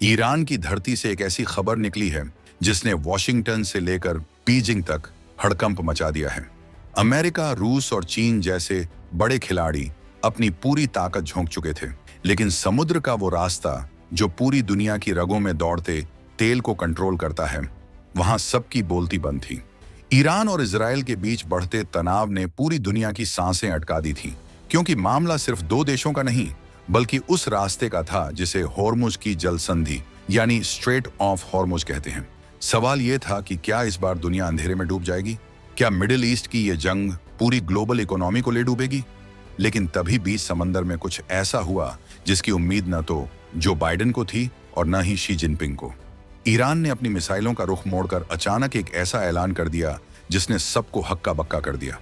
Iran की धरती से एक ऐसी खबर निकली है जिसने वॉशिंगटन से लेकर बीजिंग तक हड़कंप मचा दिया है। अमेरिका, रूस और चीन जैसे बड़े खिलाड़ी अपनी पूरी ताकत झोंक चुके थे, लेकिन समुद्र का वो रास्ता जो पूरी दुनिया की रगों में दौड़ते तेल को कंट्रोल करता है, वहां सबकी बोलती बंद थी। ईरान और इजराइल के बीच बढ़ते तनाव ने पूरी दुनिया की सांसें अटका दी थी, क्योंकि मामला सिर्फ दो देशों का नहीं बल्कि उस रास्ते का था जिसे होर्मुज की जल संधि यानी स्ट्रेट ऑफ होर्मुज कहते हैं। सवाल यह था कि क्या इस बार दुनिया अंधेरे में डूब जाएगी? क्या मिडिल ईस्ट की ये जंग पूरी ग्लोबल इकोनॉमी को ले डूबेगी? लेकिन तभी बीच समंदर में कुछ ऐसा हुआ जिसकी उम्मीद न तो जो बाइडेन को थी और न ही शी जिनपिंग को। ईरान ने अपनी मिसाइलों का रुख मोड़कर अचानक एक ऐसा ऐलान कर दिया जिसने सबको हक्का बक्का कर दिया।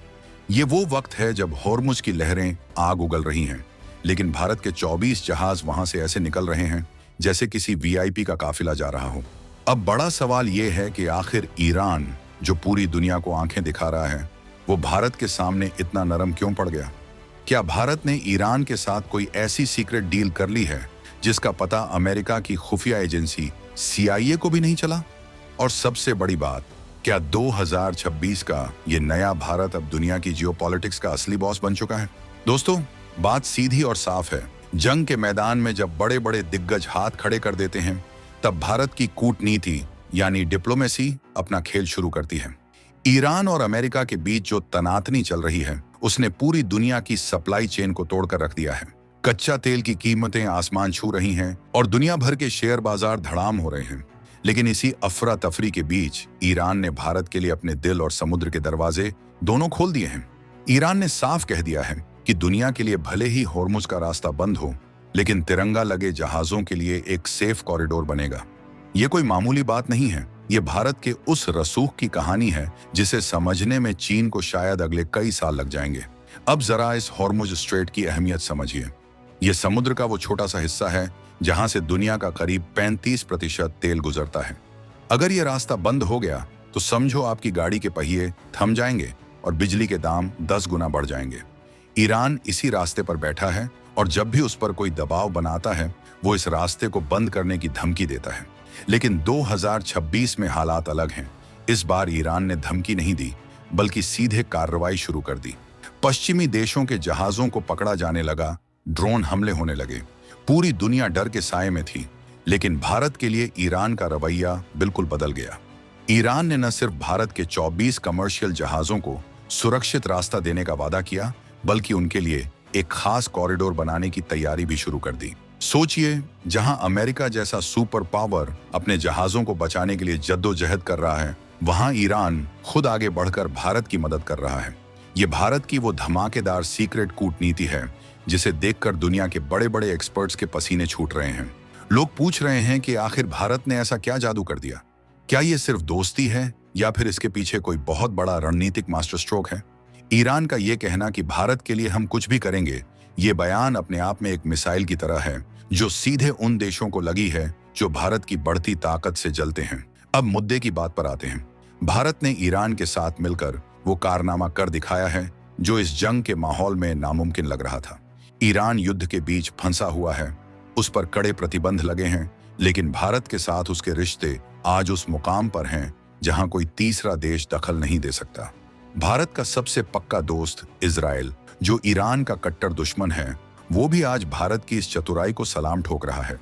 ये वो वक्त है जब होर्मुज की लहरें आग उगल रही हैं, लेकिन भारत के 24 जहाज वहां से ऐसे निकल रहे हैं जैसे किसी वीआईपी का काफिला जा रहा हो। अब बड़ा सवाल यह है कि आखिर ईरान, जो पूरी दुनिया को आंखें दिखा रहा है, वो भारत के सामने इतना नरम क्यों पड़ गया? क्या भारत ने ईरान के साथ कोई ऐसी सीक्रेट डील कर ली है जिसका पता अमेरिका की खुफिया एजेंसी CIA को भी नहीं चला? और सबसे बड़ी बात, क्या 2026 का ये नया भारत अब दुनिया की जियोपॉलिटिक्स का असली बॉस बन चुका है? दोस्तों, बात सीधी और साफ है। जंग के मैदान में जब बड़े बड़े दिग्गज हाथ खड़े कर देते हैं, तब भारत की कूटनीति यानी डिप्लोमेसी अपना खेल शुरू करती है। ईरान और अमेरिका के बीच जो तनातनी चल रही है, उसने पूरी दुनिया की सप्लाई चेन को तोड़कर रख दिया है। कच्चा तेल की कीमतें आसमान छू रही हैं और दुनिया भर के शेयर बाजार धड़ाम हो रहे हैं। लेकिन इसी अफरा तफरी के बीच ईरान ने भारत के लिए अपने दिल और समुद्र के दरवाजे दोनों खोल दिए हैं। ईरान ने साफ कह दिया है कि दुनिया के लिए भले ही होर्मुज का रास्ता बंद हो, लेकिन तिरंगा लगे जहाजों के लिए एक सेफ कॉरिडोर बनेगा। ये कोई मामूली बात नहीं है। ये भारत के उस रसूख की कहानी है जिसे समझने में चीन को शायद अगले कई साल लग जाएंगे। अब जरा इस होर्मुज स्ट्रेट की अहमियत समझिए। ये समुद्र का वो छोटा सा हिस्सा है जहां से दुनिया का करीब 35% तेल गुजरता है। अगर ये रास्ता बंद हो गया तो समझो आपकी गाड़ी के पहिए थम जाएंगे और बिजली के दाम 10 गुना बढ़ जाएंगे। ईरान इसी रास्ते पर बैठा है और जब भी उस पर कोई दबाव बनाता है, वो इस रास्ते को बंद करने की धमकी देता है। लेकिन 2026 में हालात अलग हैं। इस बार ईरान ने धमकी नहीं दी, बल्कि सीधे कार्रवाई शुरू कर दी। पश्चिमी देशों के जहाजों को पकड़ा जाने लगा, ड्रोन हमले होने लगे। पूरी दुनिया डर के साए में थी, लेकिन भारत के लिए ईरान का रवैया बिल्कुल बदल गया। ईरान ने न सिर्फ भारत के 24 कमर्शियल जहाजों को सुरक्षित रास्ता देने का वादा किया, बल्कि उनके लिए एक खास कॉरिडोर बनाने की तैयारी भी शुरू कर दी। सोचिए, जहां अमेरिका जैसा सुपर पावर अपने जहाजों को बचाने के लिए जद्दोजहद कर रहा है, वहां ईरान खुद आगे बढ़कर भारत की मदद कर रहा है। ये भारत की वो धमाकेदार सीक्रेट कूटनीति है जिसे देखकर दुनिया के बड़े बड़े एक्सपर्ट्स के पसीने छूट रहे हैं। लोग पूछ रहे हैं कि आखिर भारत ने ऐसा क्या जादू कर दिया? क्या ये सिर्फ दोस्ती है या फिर इसके पीछे कोई बहुत बड़ा रणनीतिक मास्टर स्ट्रोक है? ईरान का ये कहना कि भारत के लिए हम कुछ भी करेंगे, ये बयान अपने आप में एक मिसाइल की तरह है जो सीधे उन देशों को लगी है जो भारत की बढ़ती ताकत से जलते हैं। अब मुद्दे की बात पर आते हैं। भारत ने ईरान के साथ मिलकर वो कारनामा कर दिखाया है जो इस जंग के माहौल में नामुमकिन लग रहा था। ईरान युद्ध के बीच फंसा हुआ है, उस पर कड़े प्रतिबंध लगे हैं, लेकिन भारत के साथ उसके रिश्ते आज उस मुकाम पर हैं जहां कोई तीसरा देश दखल नहीं दे सकता। भारत का सबसे पक्का दोस्त इजराइल, जो ईरान का कट्टर दुश्मन है, वो भी आज भारत की इस चतुराई को सलाम ठोक रहा है।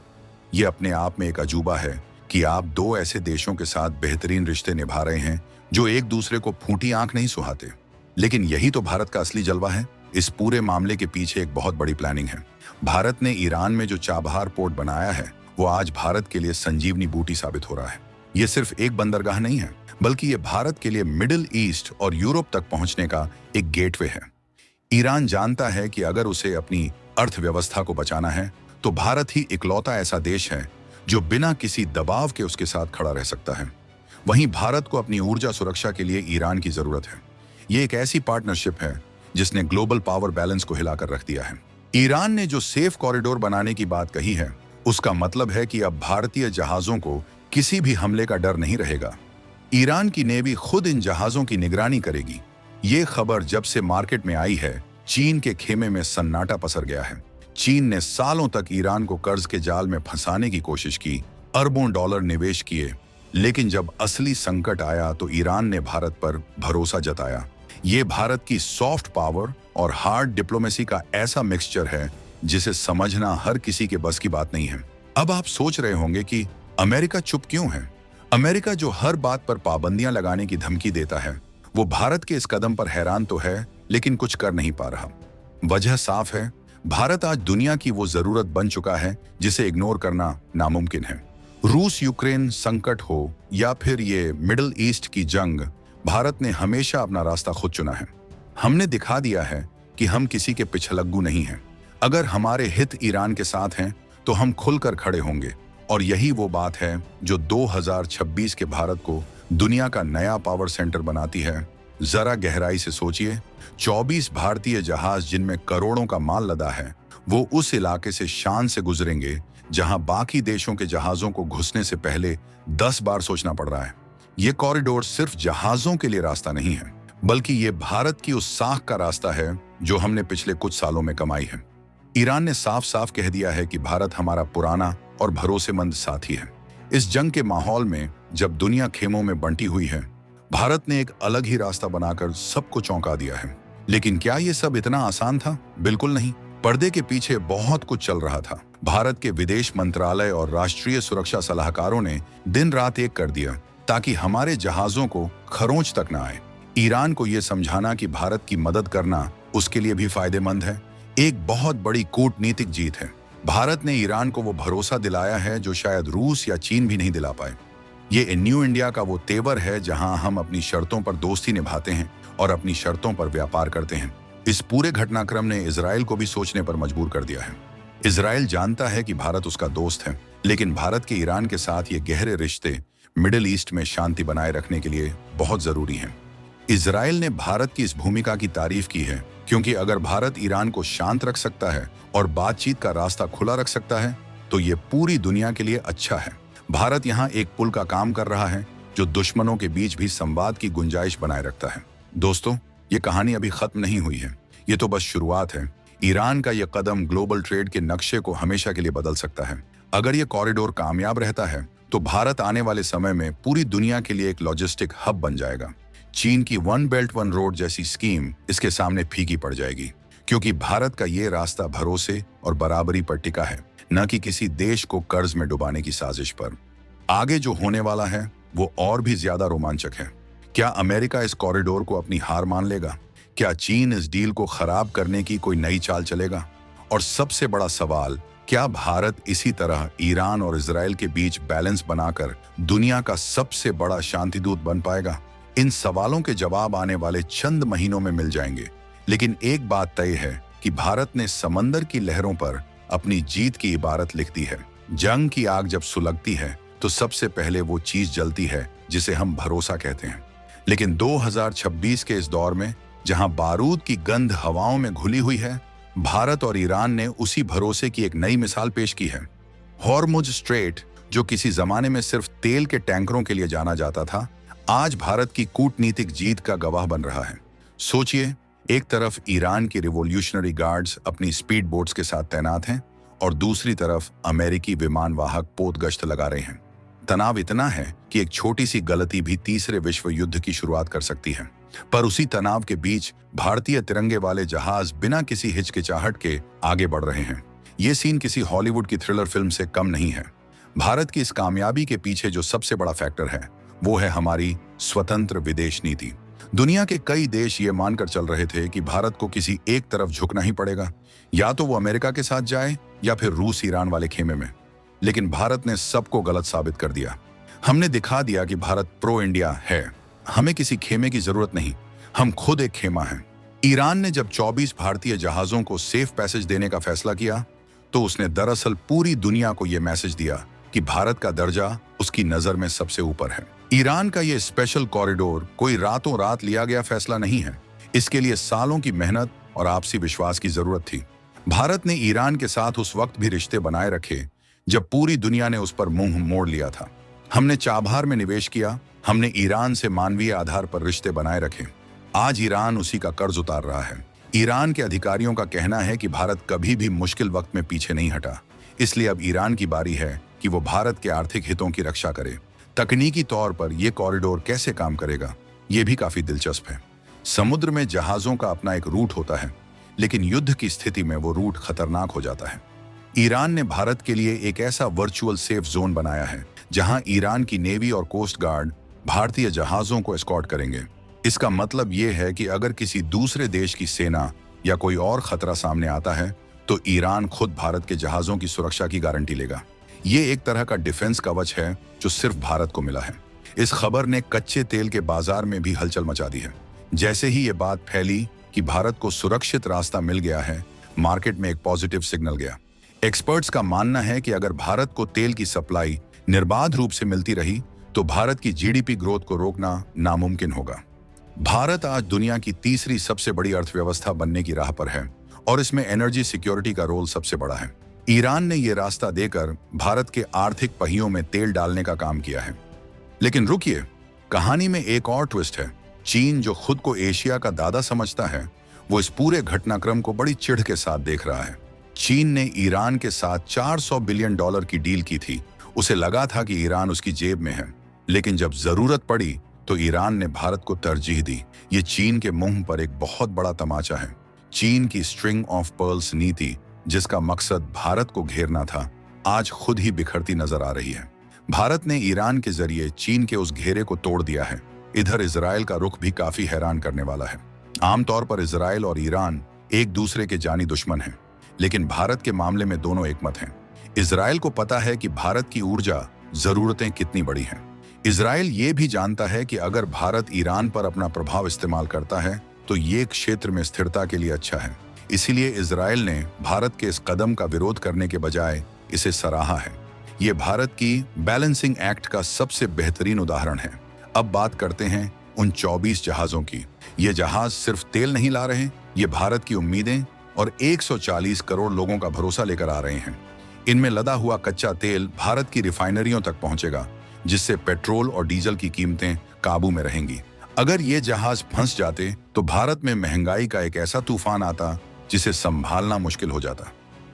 ये अपने आप में एक अजूबा है कि आप दो ऐसे देशों के साथ बेहतरीन रिश्ते निभा रहे हैं जो एक दूसरे को फूटी आंख नहीं सुहाते। लेकिन यही तो भारत का असली जलवा है। इस पूरे मामले के पीछे एक बहुत बड़ी प्लानिंग है। भारत ने ईरान में जो चाबहार पोर्ट बनाया है, वो आज भारत के लिए संजीवनी बूटी साबित हो रहा है। ये सिर्फ एक बंदरगाह नहीं है, बल्कि ये भारत के लिए मिडिल ईस्ट और यूरोप तक पहुंचने का एक गेटवे है। ईरान जानता है कि अगर उसे अपनी अर्थव्यवस्था को बचाना है, तो भारत ही इकलौता ऐसा देश है जो बिना किसी दबाव के उसके साथ खड़ा रह सकता है। वहीं भारत को अपनी ऊर्जा सुरक्षा के लिए ईरान की जरूरत है। ये एक ऐसी पार्टनरशिप है जिसने ग्लोबल पावर बैलेंस को हिलाकर रख दिया है। ईरान ने जो सेफ कॉरिडोर बनाने की बात कही है, उसका मतलब है कि अब भारतीय जहाजों को किसी भी हमले का डर नहीं रहेगा। ईरान की नेवी खुद इन जहाजों की निगरानी करेगी। ये खबर जब से मार्केट में आई है, चीन के खेमे में सन्नाटा पसर गया है। चीन ने सालों तक ईरान को कर्ज के जाल में फंसाने की कोशिश की, अरबों डॉलर निवेश किए, लेकिन जब असली संकट आया तो ईरान ने भारत पर भरोसा जताया। ये भारत की सॉफ्ट पावर और हार्ड डिप्लोमेसी का ऐसा मिक्सचर है जिसे समझना हर किसी के बस की बात नहीं है। अब आप सोच रहे होंगे कि अमेरिका चुप क्यों है? अमेरिका जो हर बात पर पाबंदियां लगाने की धमकी देता है, वो भारत के इस कदम पर हैरान तो है, लेकिन कुछ कर नहीं पा रहा। वजह साफ है, भारत आज दुनिया की वो जरूरत बन चुका है जिसे इग्नोर करना नामुमकिन है। रूस यूक्रेन संकट हो या फिर ये मिडिल ईस्ट की जंग, भारत ने हमेशा अपना रास्ता खुद चुना है। हमने दिखा दिया है कि हम किसी के पिछलग्गू नहीं हैं। अगर हमारे हित ईरान के साथ हैं तो हम खुलकर खड़े होंगे, और यही वो बात है जो 2026 के भारत को दुनिया का नया पावर सेंटर बनाती है। जरा गहराई से सोचिए, 24 भारतीय जहाज जिनमें करोड़ों का माल लदा है, वो उस इलाके से शान से गुजरेंगे जहां बाकी देशों के जहाजों को घुसने से पहले 10 बार सोचना पड़ रहा है। ये कॉरिडोर सिर्फ जहाजों के लिए रास्ता नहीं है, बल्कि ये भारत की उस साख का रास्ता है जो हमने पिछले कुछ सालों में कमाई है। ईरान ने साफ साफ कह दिया है कि भारत हमारा पुराना और भरोसेमंद साथी है। इस जंग के माहौल में जब दुनिया खेमों में बंटी हुई है, भारत ने एक अलग ही रास्ता बनाकर सबको चौंका दिया है। लेकिन क्या ये सब इतना आसान था? बिल्कुल नहीं। पर्दे के पीछे बहुत कुछ चल रहा था। भारत के विदेश मंत्रालय और राष्ट्रीय सुरक्षा सलाहकारों ने दिन रात एक कर दिया ताकि हमारे जहाजों को खरोंच तक न आए। ईरान को यह समझाना कि भारत की मदद करना उसके लिए भी फायदेमंद है, एक बहुत बड़ी कूटनीतिक जीत है। भारत ने ईरान को वो भरोसा दिलाया है जो शायद रूस या चीन भी नहीं दिला पाए। ये न्यू इंडिया का वो तेवर है जहां हम अपनी शर्तों पर दोस्ती निभाते हैं और अपनी शर्तों पर व्यापार करते हैं। इस पूरे घटनाक्रम ने इजराइल को भी सोचने पर मजबूर कर दिया है। इजराइल जानता है कि भारत उसका दोस्त है, लेकिन भारत के ईरान के साथ ये गहरे रिश्ते मिडिल ईस्ट में शांति बनाए रखने के लिए बहुत जरूरी हैं। इजराइल ने भारत की इस भूमिका की तारीफ की है, क्योंकि अगर भारत ईरान को शांत रख सकता है और बातचीत का रास्ता खुला रख सकता है, तो ये पूरी दुनिया के लिए अच्छा है। भारत यहाँ एक पुल का काम कर रहा है जो दुश्मनों के बीच भी संवाद की गुंजाइश बनाए रखता है। दोस्तों, ये कहानी अभी खत्म नहीं हुई है, ये तो बस शुरुआत है। ईरान का ये कदम ग्लोबल ट्रेड के नक्शे को हमेशा के लिए बदल सकता है। अगर ये कॉरिडोर कामयाब रहता है तो भारत आने वाले समय में पूरी दुनिया के लिए एक लॉजिस्टिक हब बन जाएगा। चीन की वन बेल्ट वन रोड जैसी स्कीम इसके सामने फीकी पड़ जाएगी, क्योंकि भारत का ये रास्ता भरोसे और बराबरी पर टिका है, न कि किसी देश को कर्ज में डुबाने की साजिश पर। आगे जो होने वाला है वो और भी ज्यादा रोमांचक है। क्या अमेरिका इस कॉरिडोर को अपनी हार मान लेगा? क्या चीन इस डील को खराब करने की कोई नई चाल चलेगा? और सबसे बड़ा सवाल, क्या भारत इसी तरह ईरान और इजराइल के बीच बैलेंस बनाकर दुनिया का सबसे बड़ा शांतिदूत बन पाएगा? इन सवालों के जवाब आने वाले चंद महीनों में मिल जाएंगे, लेकिन एक बात तय है कि भारत ने समंदर की लहरों पर अपनी जीत की इबारत लिख दी है। जंग की आग जब सुलगती है तो सबसे पहले वो चीज जलती है जिसे हम भरोसा कहते हैं। लेकिन 2026 के इस दौर में, जहां बारूद की गंध हवाओं में घुली हुई है, भारत और ईरान ने उसी भरोसे की एक नई मिसाल पेश की है। हॉर्मुज स्ट्रेट, जो किसी जमाने में सिर्फ तेल के टैंकरों के लिए जाना जाता था, आज भारत की कूटनीतिक जीत का गवाह बन रहा है। सोचिए, एक तरफ ईरान की रिवॉल्यूशनरी गार्ड्स अपनी स्पीड बोट्स के साथ तैनात हैं और दूसरी तरफ अमेरिकी विमान वाहक पोत गश्त लगा रहे हैं। तनाव इतना है कि एक छोटी सी गलती भी तीसरे विश्व युद्ध की शुरुआत कर सकती है। पर उसी तनाव के बीच भारतीय तिरंगे वाले जहाज बिना किसी हिचकिचाहट के आगे बढ़ रहे हैं। ये सीन किसी हॉलीवुड की थ्रिलर फिल्म से कम नहीं है। भारत की इस कामयाबी के पीछे जो सबसे बड़ा फैक्टर है वो है हमारी स्वतंत्र विदेश नीति। दुनिया के कई देश ये मानकर चल रहे थे कि भारत को किसी एक तरफ झुकना ही पड़ेगा, या तो वो अमेरिका के साथ जाए या फिर रूस ईरान वाले खेमे में। लेकिन भारत ने सबको गलत साबित कर दिया। हमने दिखा दिया कि भारत प्रो इंडिया है। हमें किसी खेमे की जरूरत नहीं, हम खुद एक खेमा हैं। ईरान ने जब 24 भारतीय जहाजों को सेफ पैसेज देने का फैसला किया तो उसने दरअसल पूरी दुनिया को यह मैसेज दिया कि भारत का दर्जा उसकी नजर में सबसे ऊपर है। ईरान का यह स्पेशल कॉरिडोर कोई रातों रात लिया गया फैसला नहीं है। इसके लिए सालों की मेहनत और आपसी विश्वास की जरूरत थी। भारत ने ईरान के साथ उस वक्त भी रिश्ते बनाए रखे जब पूरी दुनिया ने उस पर मुंह मोड़ लिया था। हमने चाबहार में निवेश किया, हमने ईरान से मानवीय आधार पर रिश्ते बनाए रखे। आज ईरान उसी का कर्ज उतार रहा है। ईरान के अधिकारियों का कहना है कि भारत कभी भी मुश्किल वक्त में पीछे नहीं हटा, इसलिए अब ईरान की बारी है कि वो भारत के आर्थिक हितों की रक्षा करे। तकनीकी तौर पर यह कॉरिडोर कैसे काम करेगा, ये भी काफी दिलचस्प है। समुद्र में जहाजों का अपना एक रूट होता है, लेकिन युद्ध की स्थिति में वो रूट खतरनाक हो जाता है। ईरान ने भारत के लिए एक ऐसा वर्चुअल सेफ जोन बनाया है जहां ईरान की नेवी और कोस्ट गार्ड भारतीय जहाजों को एस्कॉर्ट करेंगे। इसका मतलब ये है कि अगर किसी दूसरे देश की सेना या कोई और खतरा सामने आता है तो ईरान खुद भारत के जहाजों की सुरक्षा की गारंटी लेगा। ये एक तरह का डिफेंस कवच है जो सिर्फ भारत को मिला है। इस खबर ने कच्चे तेल के बाजार में भी हलचल मचा दी है। जैसे ही ये बात फैली कि भारत को सुरक्षित रास्ता मिल गया है, मार्केट में एक पॉजिटिव सिग्नल गया। एक्सपर्ट्स का मानना है कि अगर भारत को तेल की सप्लाई निर्बाध रूप से मिलती रही तो भारत की जीडीपी ग्रोथ को रोकना नामुमकिन होगा। भारत आज दुनिया की तीसरी सबसे बड़ी अर्थव्यवस्था बनने की राह पर है और इसमें एनर्जी सिक्योरिटी का रोल सबसे बड़ा है। ईरान ने यह रास्ता देकर भारत के आर्थिक पहियों में तेल डालने का काम किया है। लेकिन रुकिए, कहानी में एक और ट्विस्ट है। चीन, जो खुद को एशिया का दादा समझता है, वो इस पूरे घटनाक्रम को बड़ी चिढ़ के साथ देख रहा है। चीन ने ईरान के साथ $400 बिलियन की डील की थी। उसे लगा था कि ईरान उसकी जेब में है, लेकिन जब जरूरत पड़ी तो ईरान ने भारत को तरजीह दी। ये चीन के मुंह पर एक बहुत बड़ा तमाचा है। चीन की स्ट्रिंग ऑफ पर्ल्स नीति, जिसका मकसद भारत को घेरना था, आज खुद ही बिखरती नजर आ रही है। भारत ने ईरान के जरिए चीन के उस घेरे को तोड़ दिया है। इधर इजराइल का रुख भी काफी हैरान करने वाला है। आमतौर पर इजराइल और ईरान एक दूसरे के जानी दुश्मन हैं, लेकिन भारत के मामले में दोनों एकमत हैं। इजराइल को पता है कि भारत की ऊर्जा जरूरतें कितनी बड़ी हैं। इजराइल ये भी जानता है कि अगर भारत ईरान पर अपना प्रभाव इस्तेमाल करता है तो ये क्षेत्र में स्थिरता के लिए अच्छा है। इसीलिए इजराइल ने भारत के इस कदम का विरोध करने के बजाय इसे सराहा है। ये भारत की बैलेंसिंग एक्ट का सबसे बेहतरीन उदाहरण है। अब बात करते हैं उन 24 जहाजों की। ये जहाज सिर्फ तेल नहीं ला रहे, ये भारत की उम्मीदें और 140 करोड़ लोगों का भरोसा लेकर आ रहे हैं। इनमें लदा हुआ कच्चा तेल भारत की रिफाइनरियों तक पहुंचेगा, जिससे पेट्रोल और डीजल की कीमतें काबू में रहेंगी। अगर ये जहाज फंस जाते तो भारत में महंगाई का एक ऐसा तूफान आता जिसे संभालना मुश्किल हो जाता।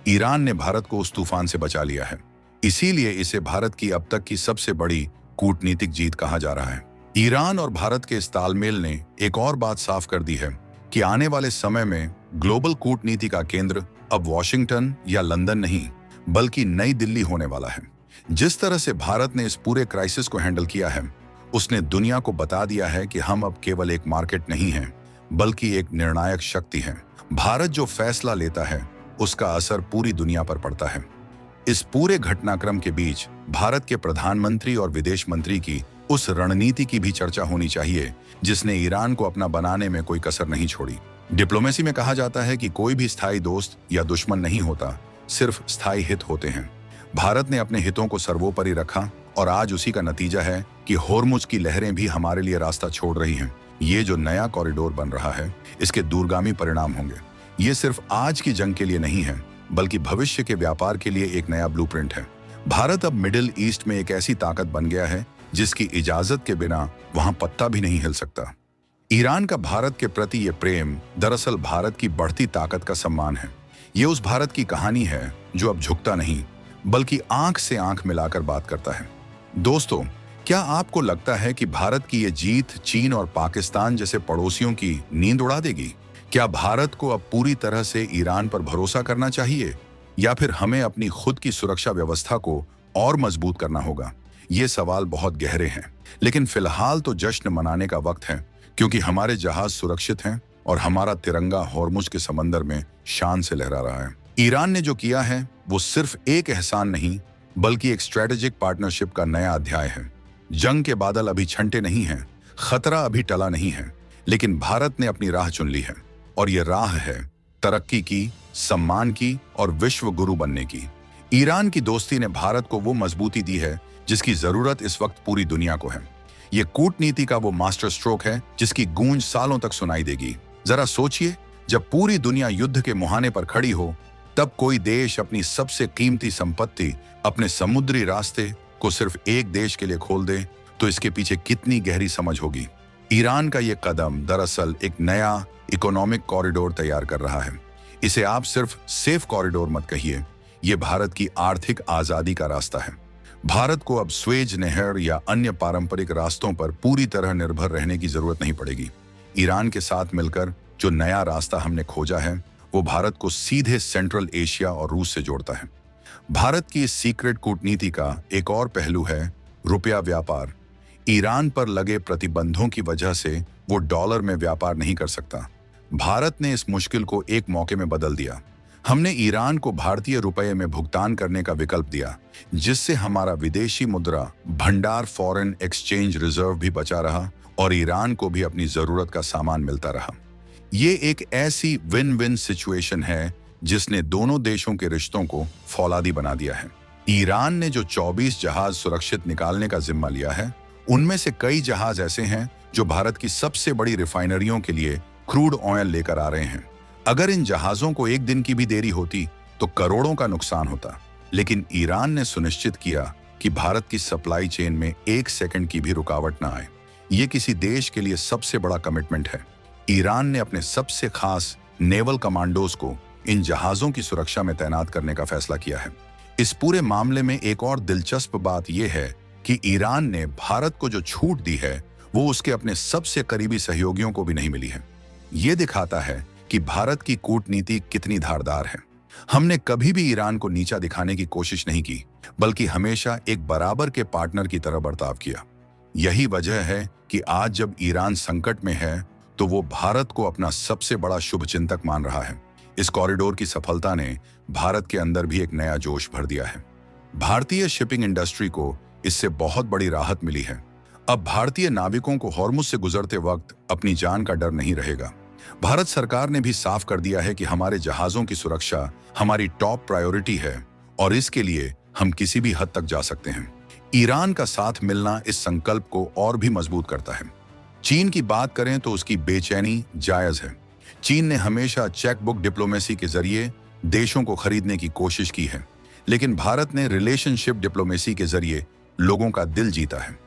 ईरान ने भारत को उस तूफान से बचा लिया है, इसीलिए इसे भारत की अब तक की सबसे बड़ी कूटनीतिक जीत कहा जा रहा है। ईरान और भारत के इस तालमेल ने एक और बात साफ कर दी है कि आने वाले समय में ग्लोबल कूटनीति का केंद्र अब वॉशिंगटन या लंदन नहीं, बल्कि नई दिल्ली होने वाला है। जिस तरह से भारत ने इस पूरे क्राइसिस को हैंडल किया है, उसने दुनिया को बता दिया है कि हम अब केवल एक मार्केट नहीं हैं, बल्कि एक निर्णायक शक्ति हैं। भारत जो फैसला लेता है, उसका असर पूरी दुनिया पर पड़ता है। इस पूरे घटनाक्रम के बीच भारत के प्रधानमंत्री और विदेश मंत्री की उस रणनीति की भी चर्चा होनी चाहिए जिसने ईरान को अपना बनाने में कोई कसर नहीं छोड़ी। डिप्लोमेसी में कहा जाता है कि कोई भी स्थायी दोस्त या दुश्मन नहीं होता, सिर्फ स्थायी हित होते हैं। भारत ने अपने हितों को सर्वोपरि रखा और आज उसी का नतीजा है कि होर्मुज की लहरें भी हमारे लिए रास्ता छोड़ रही हैं। ये जो नया कॉरिडोर बन रहा है, इसके दूरगामी परिणाम होंगे। ये सिर्फ आज की जंग के लिए नहीं है, बल्कि भविष्य के व्यापार के लिए एक नया ब्लूप्रिंट है। भारत अब मिडिल ईस्ट में एक ऐसी ताकत बन गया है जिसकी इजाजत के बिना वहां पत्ता भी नहीं हिल सकता। ईरान का भारत के प्रति ये प्रेम दरअसल भारत की बढ़ती ताकत का सम्मान है। ये उस भारत की कहानी है जो अब झुकता नहीं, बल्कि आंख से आंख मिलाकर बात करता है। दोस्तों, क्या आपको लगता है कि भारत की ये जीत चीन और पाकिस्तान जैसे पड़ोसियों की नींद उड़ा देगी? क्या भारत को अब पूरी तरह से ईरान पर भरोसा करना चाहिए, या फिर हमें अपनी खुद की सुरक्षा व्यवस्था को और मजबूत करना होगा? ये सवाल बहुत गहरे हैं, लेकिन फिलहाल तो जश्न मनाने का वक्त है, क्योंकि हमारे जहाज सुरक्षित हैं और हमारा तिरंगा होर्मुज के समंदर में शान से लहरा रहा है। ईरान ने जो किया है वो सिर्फ एक एहसान नहीं, बल्कि एक स्ट्रेटेजिक पार्टनरशिप का नया अध्याय है। जंग के बादल अभी छंटे नहीं हैं, खतरा अभी टला नहीं है, लेकिन भारत ने अपनी राह चुन ली है, और ये राह है तरक्की की, सम्मान की और विश्व गुरु बनने की। ईरान की दोस्ती ने भारत को वो मजबूती दी है जिसकी जरूरत इस वक्त पूरी दुनिया को है। ये कूटनीति का वो मास्टर स्ट्रोक है जिसकी गूंज सालों तक सुनाई देगी। जरा सोचिए, जब पूरी दुनिया युद्ध के मुहाने पर खड़ी हो, तब कोई देश अपनी सबसे कीमती संपत्ति, अपने समुद्री रास्ते को सिर्फ एक देश के लिए खोल दे, तो इसके पीछे कितनी गहरी समझ होगी। ईरान का ये कदम दरअसल एक नया इकोनॉमिक कॉरिडोर तैयार कर रहा है। इसे आप सिर्फ सेफ कॉरिडोर मत कहिए, ये भारत की आर्थिक आजादी का रास्ता है। भारत को अब स्वेज नहर या अन्य पारंपरिक रास्तों पर पूरी तरह निर्भर रहने की जरूरत नहीं पड़ेगी। ईरान के साथ मिलकर जो नया रास्ता हमने खोजा है वो भारत को सीधे सेंट्रल एशिया और रूस से जोड़ता है। भारत की इस सीक्रेट कूटनीति का एक और पहलू है रुपया व्यापार। ईरान पर लगे प्रतिबंधों की वजह से वो डॉलर में व्यापार नहीं कर सकता। भारत ने इस मुश्किल को एक मौके में बदल दिया। हमने ईरान को भारतीय रुपये में भुगतान करने का विकल्प दिया, जिससे हमारा विदेशी मुद्रा भंडार फॉरेन एक्सचेंज रिजर्व भी बचा रहा और ईरान को भी अपनी जरूरत का सामान मिलता रहा। ये एक ऐसी विन विन सिचुएशन है जिसने दोनों देशों के रिश्तों को फौलादी बना दिया है। ईरान ने जो 24 जहाज सुरक्षित निकालने का जिम्मा लिया है, उनमें से कई जहाज ऐसे हैं जो भारत की सबसे बड़ी रिफाइनरियों के लिए क्रूड ऑयल लेकर आ रहे हैं। अगर इन जहाजों को एक दिन की भी देरी होती तो करोड़ों का नुकसान होता, लेकिन ईरान ने सुनिश्चित किया कि भारत की सप्लाई चेन में एक सेकंड की भी रुकावट ना आए। ये किसी देश के लिए सबसे बड़ा कमिटमेंट है। ईरान ने अपने सबसे खास नेवल कमांडोज को इन जहाजों की सुरक्षा में तैनात करने का फैसला किया है। इस पूरे मामले में एक और दिलचस्प बात यह है कि ईरान ने भारत को जो छूट दी है वो उसके अपने सबसे करीबी सहयोगियों को भी नहीं मिली है। ये दिखाता है कि भारत की कूटनीति कितनी धारदार है। हमने कभी भी ईरान को नीचा दिखाने की कोशिश नहीं की, बल्कि हमेशा एक बराबर के पार्टनर की तरह बर्ताव किया। यही वजह है कि आज जब ईरान संकट में है तो वो भारत को अपना सबसे बड़ा शुभचिंतक मान रहा है। इस कॉरिडोर की सफलता ने भारत के अंदर भी एक नया जोश भर दिया है। भारतीय शिपिंग इंडस्ट्री को इससे बहुत बड़ी राहत मिली है। अब भारतीय नाविकों को हॉर्मुज से गुजरते वक्त अपनी जान का डर नहीं रहेगा। भारत सरकार ने भी साफ कर दिया है कि हमारे जहाजों की सुरक्षा हमारी टॉप प्रायोरिटी है और इसके लिए हम किसी भी हद तक जा सकते हैं। ईरान का साथ मिलना इस संकल्प को और भी मजबूत करता है। चीन की बात करें तो उसकी बेचैनी जायज है। चीन ने हमेशा चेकबुक डिप्लोमेसी के जरिए देशों को खरीदने की कोशिश की है, लेकिन भारत ने रिलेशनशिप डिप्लोमेसी के जरिए लोगों का दिल जीता है।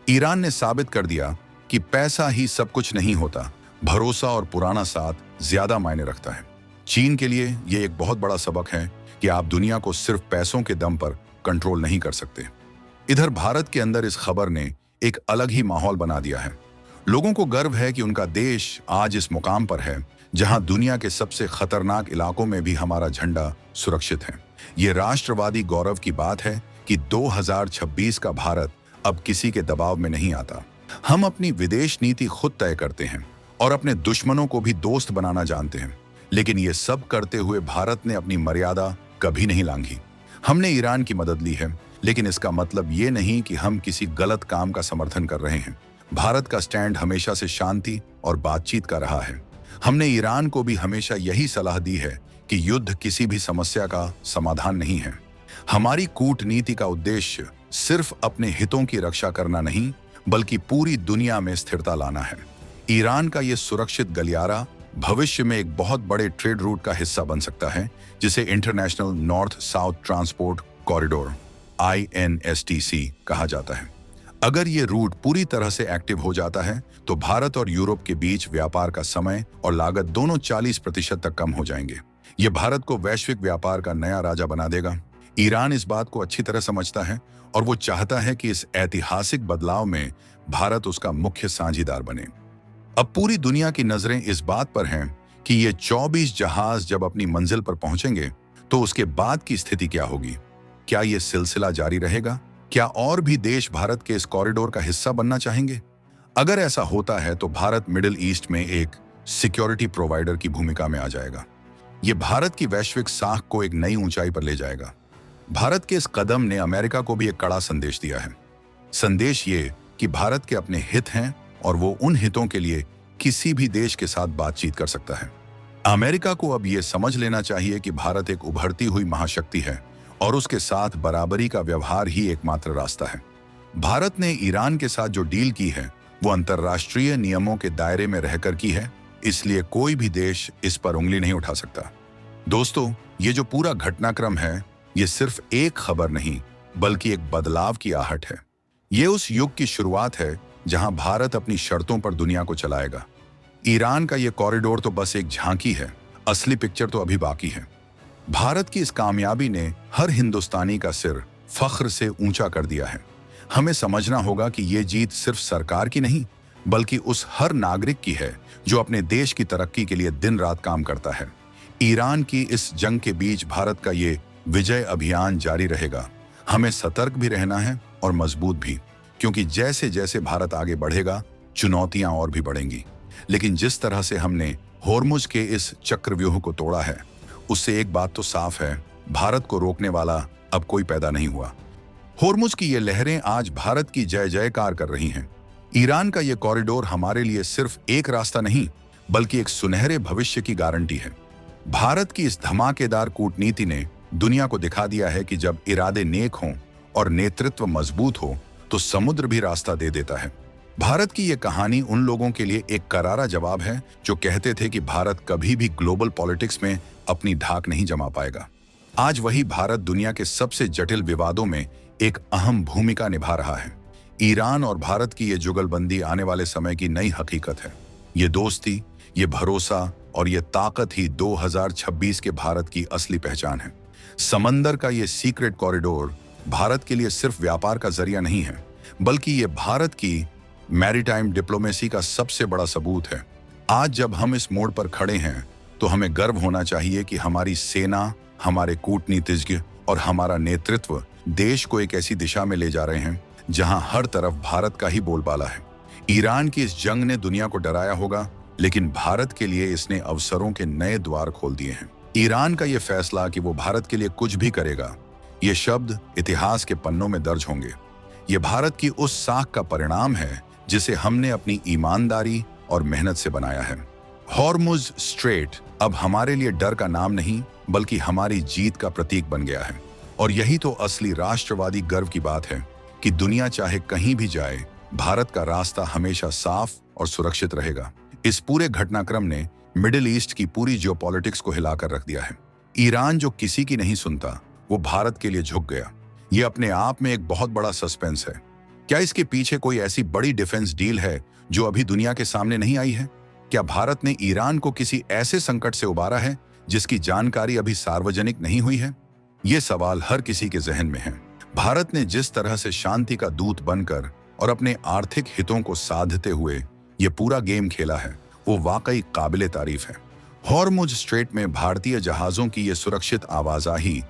ईरान ने साबित कर दिया कि पैसा ही सब कुछ नहीं होता, भरोसा और पुराना साथ ज्यादा मायने रखता है। चीन के लिए यह एक बहुत बड़ा सबक है कि आप दुनिया को सिर्फ पैसों के दम पर कंट्रोल नहीं कर सकते। इधर भारत के अंदर इस खबर ने एक अलग ही माहौल बना दिया है। लोगों को गर्व है कि उनका देश आज इस मुकाम पर है जहां दुनिया के सबसे खतरनाक इलाकों में भी हमारा झंडा सुरक्षित है। ये राष्ट्रवादी गौरव की बात है कि 2026 का भारत अब किसी के दबाव में नहीं आता। हम अपनी विदेश नीति खुद तय करते हैं और अपने दुश्मनों को भी दोस्त बनाना जानते हैं, लेकिन ये सब करते हुए भारत ने अपनी मर्यादा कभी नहीं लांघी। हमने ईरान की मदद ली है, लेकिन इसका मतलब ये नहीं कि हम किसी गलत काम का समर्थन कर रहे हैं। भारत का स्टैंड हमेशा से शांति और बातचीत का रहा है। हमने ईरान को भी हमेशा यही सलाह दी है कि युद्ध किसी भी समस्या का समाधान नहीं है। हमारी कूटनीति का उद्देश्य सिर्फ अपने हितों की रक्षा करना नहीं, बल्कि पूरी दुनिया में स्थिरता लाना है। ईरान का ये सुरक्षित गलियारा भविष्य में एक बहुत बड़े ट्रेड रूट का हिस्सा बन सकता है, जिसे international north south transport corridor INSTC कहा जाता है। अगर ये रूट पूरी तरह से एक्टिव हो जाता है तो भारत और यूरोप के बीच व्यापार का समय और लागत दोनों 40% तक कम हो जाएंगे। ये भारत को वैश्विक व्यापार का नया राजा बना देगा। ईरान इस बात को अच्छी तरह समझता है और वो चाहता है कि इस ऐतिहासिक बदलाव में भारत उसका मुख्य साझीदार बने। अब पूरी दुनिया की नजरें इस बात पर हैं कि ये 24 जहाज जब अपनी मंजिल पर पहुंचेंगे तो उसके बाद की स्थिति क्या होगी। क्या ये सिलसिला जारी रहेगा? क्या और भी देश भारत के इस कॉरिडोर का हिस्सा बनना चाहेंगे? अगर ऐसा होता है तो भारत मिडिल ईस्ट में एक सिक्योरिटी प्रोवाइडर की भूमिका में आ जाएगा। ये भारत की वैश्विक साख को एक नई ऊंचाई पर ले जाएगा। भारत के इस कदम ने अमेरिका को भी एक कड़ा संदेश दिया है। संदेश ये कि भारत के अपने हित हैं और वो उन हितों के लिए किसी भी देश के साथ बातचीत कर सकता है। अमेरिका को अब ये समझ लेना चाहिए कि भारत एक उभरती हुई महाशक्ति है और उसके साथ बराबरी का व्यवहार ही एकमात्र रास्ता है। भारत ने ईरान के साथ जो डील की है वो अंतर्राष्ट्रीय नियमों के दायरे में रहकर की है, इसलिए कोई भी देश इस पर उंगली नहीं उठा सकता। दोस्तों, ये जो पूरा घटनाक्रम है ये सिर्फ एक खबर नहीं बल्कि एक बदलाव की आहट है। ये उस युग की शुरुआत है जहां भारत अपनी शर्तों पर दुनिया को चलाएगा। ईरान का ये कॉरिडोर तो बस एक झांकी है, असली पिक्चर तो अभी बाकी है। भारत की इस कामयाबी ने हर हिंदुस्तानी का सिर फख्र से ऊंचा कर दिया है। हमें समझना होगा कि ये जीत सिर्फ सरकार की नहीं, बल्कि उस हर नागरिक की है जो अपने देश की तरक्की के लिए दिन रात काम करता है। ईरान की इस जंग के बीच भारत का ये विजय अभियान जारी रहेगा। हमें सतर्क भी रहना है और मजबूत भी, क्योंकि जैसे जैसे भारत आगे बढ़ेगा चुनौतियां और भी बढ़ेंगी। लेकिन जिस तरह से हमने होर्मुज के इस चक्रव्यूह को तोड़ा है, उससे एक बात तो साफ है, भारत को रोकने वाला अब कोई पैदा नहीं हुआ। होर्मुज की ये लहरें आज भारत की जय जयकार कर रही हैं। ईरान का ये कॉरिडोर हमारे लिए सिर्फ एक रास्ता नहीं, बल्कि एक सुनहरे भविष्य की गारंटी है। भारत की इस धमाकेदार कूटनीति ने दुनिया को दिखा दिया है कि जब इरादे नेक हों और नेतृत्व मजबूत हो तो समुद्र भी रास्ता दे देता है। भारत की ये कहानी उन लोगों के लिए एक करारा जवाब है जो कहते थे कि भारत कभी भी ग्लोबल पॉलिटिक्स में अपनी धाक नहीं जमा पाएगा। आज वही भारत दुनिया के सबसे जटिल विवादों में एक अहम भूमिका निभा रहा है। ईरान और भारत की ये जुगलबंदी आने वाले समय की नई हकीकत है। ये दोस्ती, ये भरोसा और ये ताकत ही 2026 के भारत की असली पहचान है। समंदर का ये सीक्रेट कॉरिडोर भारत के लिए सिर्फ व्यापार का जरिया नहीं है, बल्कि ये भारत की मैरीटाइम डिप्लोमेसी का सबसे बड़ा सबूत है। आज जब हम इस मोड़ पर खड़े हैं तो हमें गर्व होना चाहिए कि हमारी सेना, हमारे कूटनीतिज्ञ और हमारा नेतृत्व देश को एक ऐसी दिशा में ले जा रहे हैं जहां हर तरफ भारत का ही बोलबाला है। ईरान की इस जंग ने दुनिया को डराया होगा, लेकिन भारत के लिए इसने अवसरों के नए द्वार खोल दिए हैं। ईरान का यह फैसला कि वो भारत के लिए कुछ भी करेगा, ये शब्द इतिहास के पन्नों में दर्ज होंगे। ये भारत की उस साख का परिणाम है जिसे हमने अपनी ईमानदारी और मेहनत से बनाया है। हॉर्मुज स्ट्रेट अब हमारे लिए डर का नाम नहीं, बल्कि हमारी जीत का प्रतीक बन गया है। और यही तो असली राष्ट्रवादी गर्व की बात है कि दुनिया चाहे कहीं भी जाए, भारत का रास्ता हमेशा साफ और सुरक्षित रहेगा। इस पूरे घटनाक्रम ने मिडिल ईस्ट की पूरी जियोपॉलिटिक्स को हिलाकर रख दिया है। ईरान जो किसी की नहीं सुनता, वो भारत के लिए झुक गया। ये अपने आप में एक बहुत बड़ा सस्पेंस है। क्या इसके पीछे कोई ऐसी बड़ी डिफेंस डील है जो अभी दुनिया के सामने नहीं आई है? क्या भारत ने ईरान को किसी ऐसे संकट से उबारा है जिसकी जानकारी अभी सार्वजनिक नहीं हुई है? ये सवाल हर किसी के जहन में है। भारत ने जिस तरह से शांति का दूत बनकर और अपने आर्थिक हितों को साधते हुए ये पूरा गेम खेला है, वो वाकई काबिले तारीफ है। हॉर्मुज स्ट्रेट में भारतीय जहाजों की ये सुरक्षित आवाजाही